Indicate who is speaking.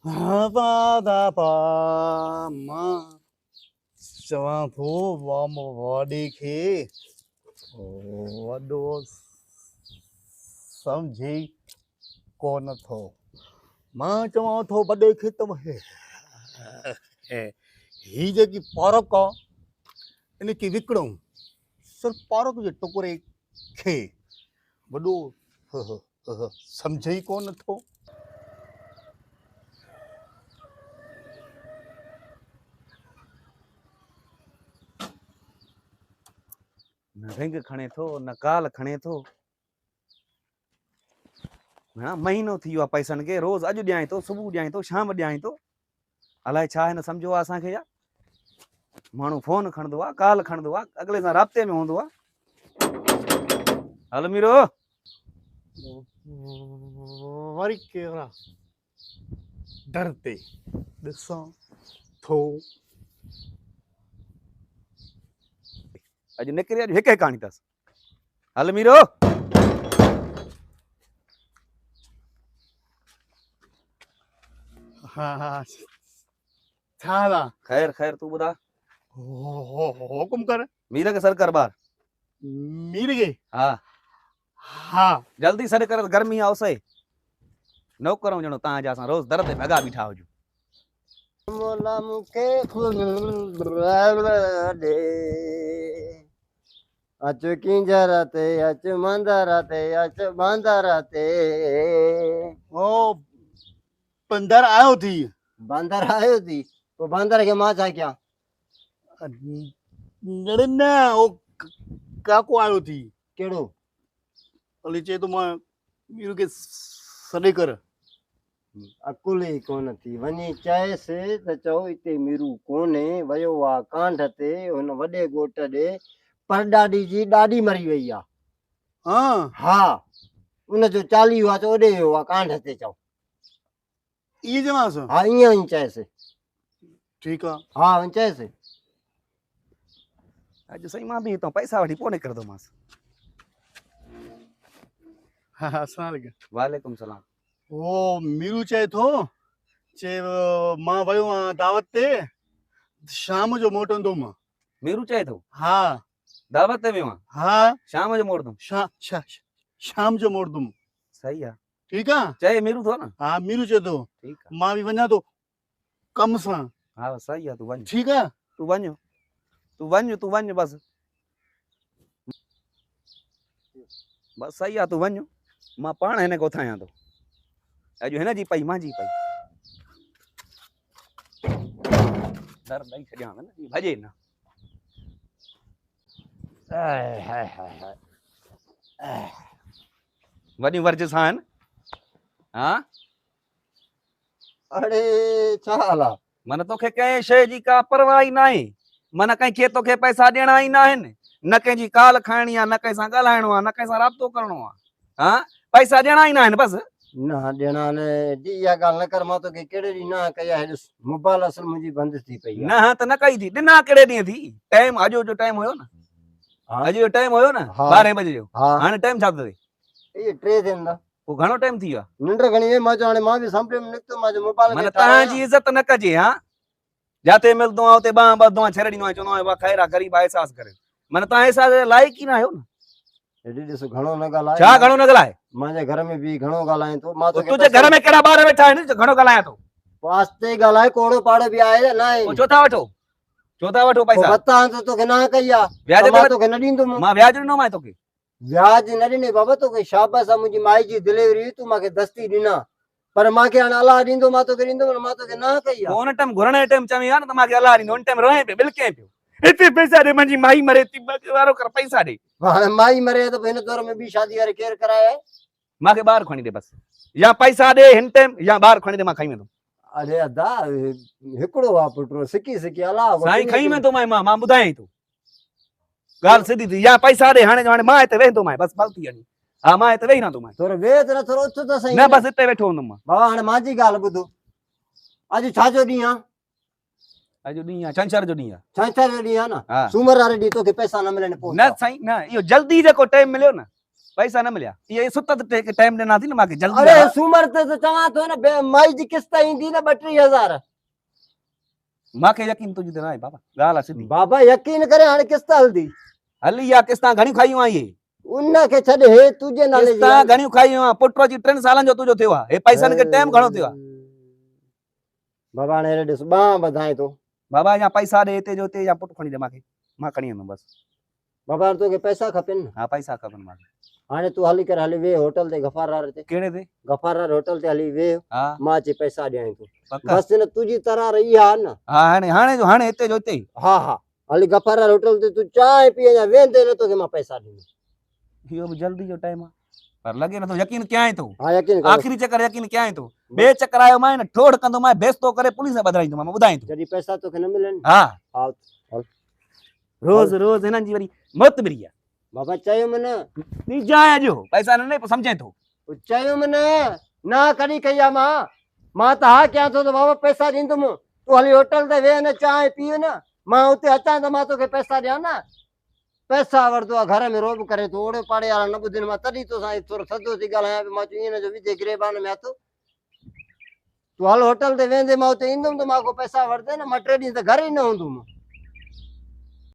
Speaker 1: हाँ पादा पा मां चवां थो वाम वाॾे खे वॾो सम्झी कोन थो। मां चवां थो वॾे खे त ही जेकी पारक आहे इनखे विकिणूं सिर्फ़ु पारक जे टुकड़े खे वॾो सम्झे ई कोन थो।
Speaker 2: न रिंग खणे थो न काल खणे थो। हाँ महीनो थी वियो आहे पैसनि खे रोज़ अॼु ॾियां थो सुबुह ॾियां थो शाम ॾियां थो। अलाए छा हिन सम्झो आहे असांखे या माण्हू फोन खणंदो आहे काल खणंदो आहे अॻिले सां राब्ते में हूंदो आहे। हल मीरो
Speaker 1: वरी कहिड़ा दर ते ॾिसां थो।
Speaker 2: अॼु निकिरी अॼु हिकु कहाणी अथसि। हल मीरो
Speaker 1: हा हा छा हाल आहे?
Speaker 2: ख़ैर ख़ैर तूं ॿुधा।
Speaker 1: हुकुम कर।
Speaker 2: मीर खे सर कर ॿार।
Speaker 1: मीर खे?
Speaker 2: हा
Speaker 1: हा
Speaker 2: जल्दी सॾु कर गर्मी आहे उसे नौकर ॼणो तव्हांजा असां रोज़ दर ते भॻा बीठा हुजूं।
Speaker 3: मोला मुखे अच किंजराते अच मंदराते अच बांदराते।
Speaker 1: ओ बंदर आयो थी।
Speaker 3: बांदर आयो थी तो बांदर के मां छा क्या?
Speaker 1: न ओ काको आयो थी।
Speaker 3: केड़ो?
Speaker 1: हली चए तो मां मीर खे सॾे कर।
Speaker 3: अकुल ही कोन थी वनी चएसि त चओ हिते मीरू कोन्हे वयो आ कांढ ते हुन वॾे गोट ॾे परॾाॾी जी ॾाॾी मरी वई आ।
Speaker 1: हाँ
Speaker 3: हा उन जो चालीहो आहे त ओॾे वियो आहे कांढ ते चओ।
Speaker 1: इहे चवांसि?
Speaker 3: हा ईअं ई चएसि।
Speaker 1: ठीकु आहे।
Speaker 3: हा चएसि।
Speaker 2: अॼु साईं मां बि हितां पैसा वठी पोइ निकिरंदोमांसि।
Speaker 1: हा हा अस्सलाम वालेकुम।
Speaker 2: वालेकुम सलाम।
Speaker 1: ओ मीरू चए थो चए मां वियो आहियां दावत ते शाम जो मोटंदुमि।
Speaker 2: मीरू चए थो?
Speaker 1: हा
Speaker 2: दावत ते वियो आहियां
Speaker 1: हा
Speaker 2: शाम जो मोड़दुमि।
Speaker 1: शाम जो मोटंदुमि।
Speaker 2: सही आहे।
Speaker 1: ठीकु आहे।
Speaker 2: चए मीरू थो न?
Speaker 1: हा मीरू चए थो।
Speaker 2: ठीकु आहे।
Speaker 1: मां बि वञा थो कम सां।
Speaker 2: हा सही आहे तूं वञ।
Speaker 1: ठीकु आहे।
Speaker 2: तूं वञ बस सही आहे तूं वञ मां पाण हिन खे उथायां थो। अॼु हिन जी पई मुंहिंजी पई दर ॾेई छॾियां न भॼे न। वॾियूं वर्जिश आहिनि। हा
Speaker 3: अड़े छा हाल आहे?
Speaker 2: मन तोखे कंहिं शइ जी का परवाह ई न आहे। मन कंहिंखे तोखे पैसा ॾियणा ई न आहिनि न कंहिंजी काल खाइणी आहे न कंहिं सां ॻाल्हाइणो आहे न कंहिं सां राब्तो करिणो आहे। हा पैसा ॾियणा ई न आहिनि बसि।
Speaker 3: न ॾियणा न इहा ॻाल्हि न कर मां तोखे कहिड़े ॾींहुं न कई आहे। ॾिस मोबाइल असल मुंहिंजी बंदि थी पई आहे।
Speaker 2: न त न कई थी ॾिना कहिड़े ॾींहं थी। टाइम अॼु जो टाइम हुयो न। अॼु जो टाइम हुयो न 12 बजे जो। हाणे टाइम छा थो थिए?
Speaker 3: इहे 3 थियनि था।
Speaker 2: पोइ घणो टाइम थी वियो आहे?
Speaker 3: निंड घणी आहे। मां चयो हाणे मां बि संभले में निकितो मां मोबाइल
Speaker 2: मन तव्हांजी इज़त न कजे। हा जाते मिलंदो आहे उते ॿ ॿधंदो आहे छॾे ॾींदो आहे चवंदो आहे ख़ैर आहे ग़रीब आहे एहसास करे। मन तव्हां एहसास लाइक़ ई न आहियो न।
Speaker 3: ॾिसो घणो न ॻाल्हाए।
Speaker 2: छा घणो न ॻाल्हाए?
Speaker 3: मुंहिंजे घर में बि घणो ॻाल्हाए थो। मां
Speaker 2: तुंहिंजे घर में कहिड़ा ॿार वेठा आहिनि जो घणो ॻाल्हायां थो?
Speaker 3: वास्ते ॻाल्हाए कोड़ो पाड़ो बि आहे न आहे।
Speaker 2: छो था वठो पैसा?
Speaker 3: बता त तोखे न कई आहे।
Speaker 2: व्याज
Speaker 3: मां तोखे न ॾींदुमि।
Speaker 2: मां व्याज ॾिनोमांइ तोखे।
Speaker 3: व्याज न ॾिने बाबा तोखे शाबाश आहे मुंहिंजी माई जी डिलीवरी तूं मूंखे दस्ती ॾिना पर मूंखे हाणे अलाह ॾींदो मां तोखे ॾींदुमि मां तोखे न कई आहे।
Speaker 2: उन टाइम घुरण जे टाइम चवी आहे न त मूंखे अलाह ॾींदो उन टाइम रोए पियो बिलके पियो हिते पैसा ॾे मुंहिंजी माई मरे थी वारो कर पैसा ॾे।
Speaker 3: हाणे माई मरे त हिन दौर में ॿी शादी वारे केरु कराए?
Speaker 2: मूंखे ॿार खणी ॾे बसि या पैसा ॾे हिन टाइम या ॿार खणी ॾे मां खई वेंदुमि।
Speaker 3: अरे अदा हिकिड़ो आहे पुटु सिकी सिकी अलाह
Speaker 2: साईं खई वेंदोमांइ मां ॿुधायई तूं ॻाल्हि सिधी थी या पैसा ॾे हाणे मां हिते वेहंदोमांइ बसि ग़लती आहे। हा मां हिते वेही रहंदोमांइ।
Speaker 3: थोरो वेह त न थोरो उथ त सही।
Speaker 2: न बसि हिते वेठो हूंदुमि मां।
Speaker 3: बाबा हाणे मुंहिंजी ॻाल्हि ॿुधो अॼु छाजो ॾींहुं आहे?
Speaker 2: अॼु ॾींहुं आहे छंछर जो ॾींहुं आहे।
Speaker 3: छंछर जो ॾींहुं आहे न।
Speaker 2: हा
Speaker 3: सूमर वारे ॾींहुं तोखे पैसा न मिलनि पोइ
Speaker 2: न साईं न इहो जल्दी जेको टाइम मिलियो न पैसा न मिलिया ये सुत ते टाइम ॾिना थी न मांखे जल्दी
Speaker 3: अरे
Speaker 2: आ।
Speaker 3: सूमर ते तो चवां थो न माई जी किस्त ईंदी न 32,000
Speaker 2: मांखे यकीन तुझी ते न आहे बाबा ॻाल्हि आहे सिधी
Speaker 3: बाबा यकीन करे हाणे किस्त हलदी
Speaker 2: हली या किस्तां घणियूं खायूं आहे ये
Speaker 3: उन खे छॾ हे तुझे नाले जी
Speaker 2: किस्तां
Speaker 3: ॻाल्हि।
Speaker 2: घणियूं खायूं आहे पुट जी 3 सालनि जो तुंहिंजो थियो आहे हे पैसनि खे टाइम घणो थियो आहे
Speaker 3: बाबा हाणे हेॾे ॾिस ॿांह ॿधाए थो
Speaker 2: बाबा या पैसा ॾे हिते जो हिते या पुट खणी ॾे मांखे मां खणी वेंदुमि बसि
Speaker 3: बाबा हाणे तोखे पैसा खपनि न
Speaker 2: हा पैसा खपनि मांखे
Speaker 3: हाणे तूं हली करे हली वे होटल ते गफ़ारार ते
Speaker 2: कहिड़े ते
Speaker 3: गफ़ारार होटल ते हली वे
Speaker 2: हा
Speaker 3: मां अची पैसा ॾियां थो
Speaker 2: पक्का
Speaker 3: बसि न तुंहिंजी तरार इहा आहे न
Speaker 2: हा हाणे हिते जो हिते ई
Speaker 3: हा हा हली गफ़ारार होटल ते तूं चांहि पी अञा वेंदे न तोखे मां पैसा ॾींदुमि
Speaker 2: इहो बि जल्दी जो टाइम आहे पर लॻे नथो यकीन कयां थो
Speaker 3: हा यकीन कर
Speaker 2: आख़िरी चक्कर यकीन कयां थो ॿिए चक्कर आयो मां न ठोड़ कंदो मां बेस्तो करे पुलिस में ॿधाईंदो मां ॿुधाई थो
Speaker 3: जॾहिं पैसा तोखे न मिलनि
Speaker 2: हा
Speaker 3: हा
Speaker 2: रोज़ रोज़ हिननि जी वरी मौत मिली आहे
Speaker 3: बाबा चयुमि न
Speaker 2: नी जाए अॼु पैसा न सम्झे थो
Speaker 3: चयुमि न कॾहिं कई आहे मां त हा कयां थो त बाबा पैसा ॾींदुमि तूं हली होटल ते वेह न चांहि पीउ न मां उते अचां त मां तोखे पैसा ॾियां न पैसा वठंदो आहे घर में रोब करे थो ओड़े पाड़े वारा न ॿुधनि मां तॾहिं तोसां थोरो थधो थी ॻाल्हायां मां चयो ईअं न जो विझे गिरेबान में हथु तूं हल होटल ते वेंदे मां उते ईंदुमि त मां को पैसा वठंदे न मां 3 ॾींहं त घर ई न हूंदुमि